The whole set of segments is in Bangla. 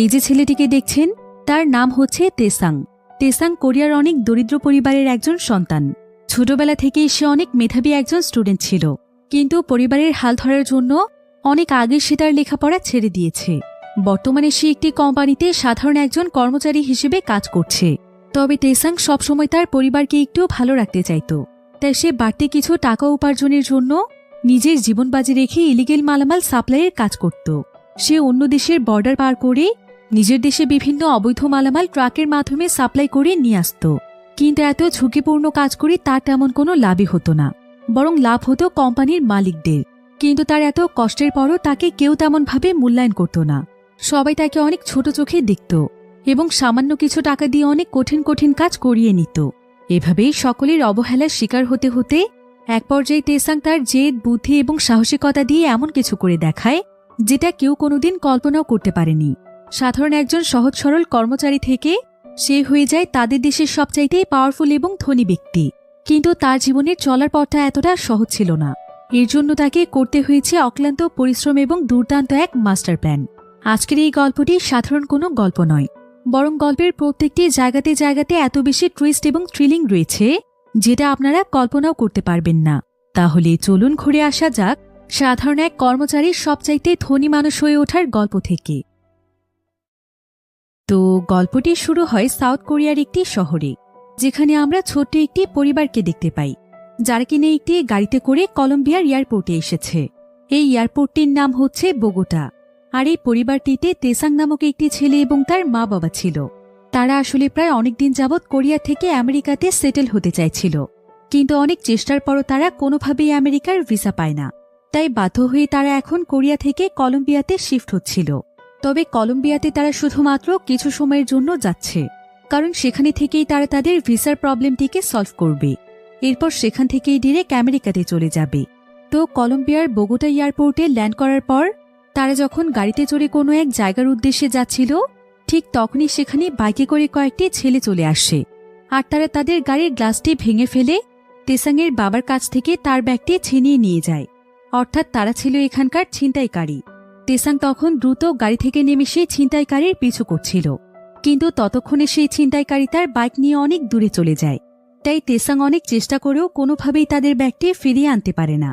এই যে ছেলেটিকে দেখছেন তার নাম হচ্ছে তেসাং। তেসাং কোরিয়ার অনেক দরিদ্র পরিবারের একজন সন্তান। ছোটবেলা থেকেই সে অনেক মেধাবী একজন স্টুডেন্ট ছিল, কিন্তু পরিবারের হাল ধরার জন্য অনেক আগে সে তার লেখাপড়া ছেড়ে দিয়েছে। বর্তমানে সে একটি কোম্পানিতে সাধারণ একজন কর্মচারী হিসেবে কাজ করছে। তবে তেসাং সবসময় তার পরিবারকে একটু ভালো রাখতে চাইত, তাই সে বাড়তি কিছু টাকা উপার্জনের জন্য নিজের জীবন বাজি রেখে ইলিগেল মালামাল সাপ্লাইয়ের কাজ করত। সে অন্য দেশের বর্ডার পার করে নিজের দেশে বিভিন্ন অবৈধ মালামাল ট্রাকের মাধ্যমে সাপ্লাই করে নিয়ে আসত। কিন্তু এত ঝুঁকিপূর্ণ কাজ করে তার তেমন কোনো লাভই হতো না, বরং লাভ হতো কোম্পানির মালিকদের। কিন্তু তার এত কষ্টের পরও তাকে কেউ তেমনভাবে মূল্যায়ন করত না। সবাই তাকে অনেক ছোট চোখে দেখত এবং সামান্য কিছু টাকা দিয়ে অনেক কঠিন কঠিন কাজ করিয়ে নিত। এভাবেই সকলের অবহেলার শিকার হতে হতে এক পর্যায়ে তেসাং তার জেদ, বুদ্ধি এবং সাহসিকতা দিয়ে এমন কিছু করে দেখায় যেটা কেউ কোনোদিন কল্পনাও করতে পারেনি। সাধারণ একজন সহজ সরল কর্মচারী থেকে সে হয়ে যায় তাদের দেশের সবচাইতে পাওয়ারফুল এবং ধনী ব্যক্তি। কিন্তু তার জীবনের চলার পথটা এতটা সহজ ছিল না। এর জন্য তাকে করতে হয়েছে অক্লান্ত পরিশ্রম এবং দুর্দান্ত এক মাস্টার প্ল্যান। আজকের এই গল্পটি সাধারণ কোনো গল্প নয়, বরং গল্পের প্রত্যেকটি জায়গাতে জায়গাতে এত বেশি টুইস্ট এবং থ্রিলিং রয়েছে যেটা আপনারা কল্পনাও করতে পারবেন না। তাহলে চলুন ঘুরে আসা যাক সাধারণ এক কর্মচারীর সবচাইতে ধনী মানুষ হয়ে ওঠার গল্প থেকে। তো গল্পটি শুরু হয় সাউথ কোরিয়ার একটি শহরে, যেখানে আমরা ছোট্ট একটি পরিবারকে দেখতে পাই, যারা কিনা একটি গাড়িতে করে কলম্বিয়ার এয়ারপোর্টে এসেছে। এই এয়ারপোর্টটির নাম হচ্ছে বোগোটা। আর এই পরিবারটিতে তেসাং নামক একটি ছেলে এবং তার মা বাবা ছিল। তারা আসলে প্রায় অনেকদিন যাবৎ কোরিয়া থেকে আমেরিকাতে সেটেল হতে চাইছিল, কিন্তু অনেক চেষ্টার পরও তারা কোনোভাবেই আমেরিকার ভিসা পায় না। তাই বাধ্য হয়ে তারা এখন কোরিয়া থেকে কলম্বিয়াতে শিফট হচ্ছিল। তবে কলম্বিয়াতে তারা শুধুমাত্র কিছু সময়ের জন্য যাচ্ছে, কারণ সেখানে থেকেই তারা তাদের ভিসার প্রবলেমটিকে সলভ করবে। এরপর সেখান থেকেই ডিরেক্ট আমেরিকাতে চলে যাবে। তো কলম্বিয়ার বোগোটা এয়ারপোর্টে ল্যান্ড করার পর তারা যখন গাড়িতে চড়ে কোনো এক জায়গার উদ্দেশ্যে যাচ্ছিল, ঠিক তখনই সেখানে বাইকে করে কয়েকটি ছেলে চলে আসে। আর তারা তাদের গাড়ির গ্লাসটি ভেঙে ফেলে তেসাংয়ের বাবার কাছ থেকে তার ব্যাগটি ছিনিয়ে নিয়ে যায়। অর্থাৎ তারা ছিল এখানকার ছিনতাইকারী। তেসাং তখন দ্রুত গাড়ি থেকে নেমে সেই ছিনতাইকারীর পিছু করছিল, কিন্তু ততক্ষণে সেই ছিনতাইকারী তার বাইক নিয়ে অনেক দূরে চলে যায়। তাই তেসাং অনেক চেষ্টা করেও কোনোভাবেই তাদের ব্যাগটি ফিরিয়ে আনতে পারে না।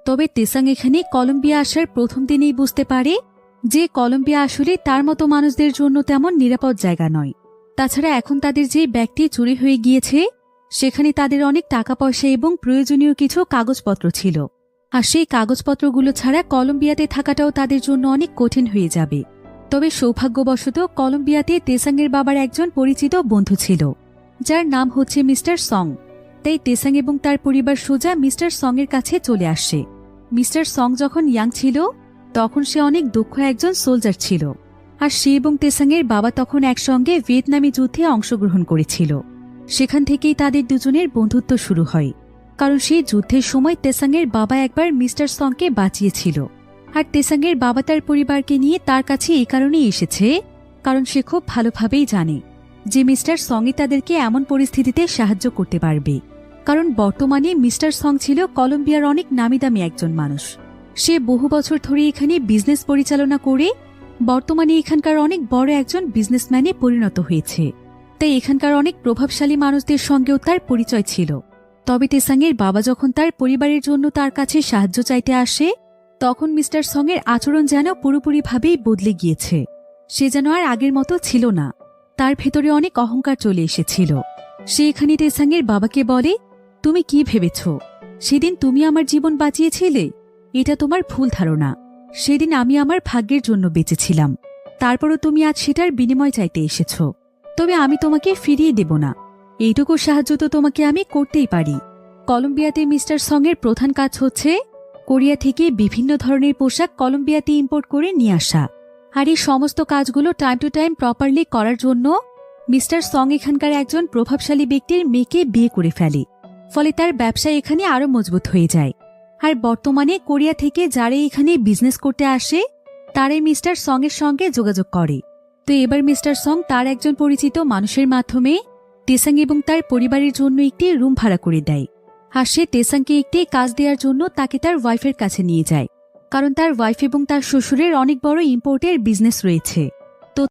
তবে তেসাং এখানে কলম্বিয়া আসার প্রথম দিনেই বুঝতে পারে যে কলম্বিয়া আসলে তার মতো মানুষদের জন্য তেমন নিরাপদ জায়গা নয়। তাছাড়া এখন তাদের যে ব্যাগটি চুরি হয়ে গিয়েছে সেখানে তাদের অনেক টাকা পয়সা এবং প্রয়োজনীয় কিছু কাগজপত্র ছিল। আর সেই কাগজপত্রগুলো ছাড়া কলম্বিয়াতে থাকাটাও তাদের জন্য অনেক কঠিন হয়ে যাবে। তবে সৌভাগ্যবশত কলম্বিয়াতে তেসাংয়ের বাবার একজন পরিচিত বন্ধু ছিল, যার নাম হচ্ছে মিস্টার সং। তাই তেসাং এবং তার পরিবার সোজা মিস্টার সং এর কাছে চলে আসে। মিস্টার সং যখন ইয়াং ছিল তখন সে অনেক দক্ষ একজন সোলজার ছিল। আর সে এবং তেসাংয়ের বাবা তখন একসঙ্গে ভিয়েতনামি যুদ্ধে অংশগ্রহণ করেছিল। সেখান থেকেই তাদের দুজনের বন্ধুত্ব শুরু হয়, কারণ সেই যুদ্ধের সময় তেসাংয়ের বাবা একবার মিস্টার সংকে বাঁচিয়েছিল। আর তেসাংয়ের বাবা তার পরিবারকে নিয়ে তার কাছে এই কারণেই এসেছে কারণ সে খুব ভালোভাবেই জানে যে মিস্টার সংই তাদেরকে এমন পরিস্থিতিতে সাহায্য করতে পারবে। কারণ বর্তমানে মিস্টার সং ছিল কলম্বিয়ার অনেক নামিদামি একজন মানুষ। সে বহু বছর ধরে এখানে বিজনেস পরিচালনা করে বর্তমানে এখানকার অনেক বড় একজন বিজনেসম্যানে পরিণত হয়েছে। তাই এখানকার অনেক প্রভাবশালী মানুষদের সঙ্গেও তার পরিচয় ছিল। তবে তেসাংয়ের বাবা যখন তার পরিবারের জন্য তার কাছে সাহায্য চাইতে আসে তখন মিস্টার সং এর আচরণ যেন পুরোপুরিভাবেই বদলে গিয়েছে। সে যেন আর আগের মতো ছিল না, তার ভেতরে অনেক অহংকার চলে এসেছিল। সে এখানে তেসাংয়ের বাবাকে বলে, তুমি কি ভেবেছ সেদিন তুমি আমার জীবন বাঁচিয়েছিলে? এটা তোমার ভুল ধারণা। সেদিন আমি আমার ভাগ্যের জন্য বেঁচেছিলাম, তারপরও তুমি আজ সেটার বিনিময় চাইতে এসেছ। তবে আমি তোমাকে ফিরিয়ে দেব না। এইটুকু সাহায্য তো তোমাকে আমি করতেই পারি। কলম্বিয়াতে মিস্টার সং এর প্রধান কাজ হচ্ছে কোরিয়া থেকে বিভিন্ন ধরনের পোশাক কলম্বিয়াতে ইম্পোর্ট করে নিয়ে আসা। আর এই সমস্ত কাজগুলো টাইম টু টাইম প্রপারলি করার জন্য মিস্টার সং এখানকার একজন প্রভাবশালী ব্যক্তির মেয়েকে বিয়ে করে ফেলে। ফলে তার ব্যবসা এখানে আরো মজবুত হয়ে যায়। আর বর্তমানে কোরিয়া থেকে যারা এখানে বিজনেস করতে আসে তারাই মিস্টার সং এর সঙ্গে যোগাযোগ করে। তো এবার মিস্টার সং তার একজন পরিচিত মানুষের মাধ্যমে তেসাং এবং তার পরিবারের জন্য একটি রুম ভাড়া করে দেয়। আর সে তেসাংকে একটি কাজ দেওয়ার জন্য তাকে তার ওয়াইফের কাছে নিয়ে যায়, কারণ তার ওয়াইফ এবং তার শ্বশুরের অনেক বড় ইম্পোর্টের বিজনেস রয়েছে।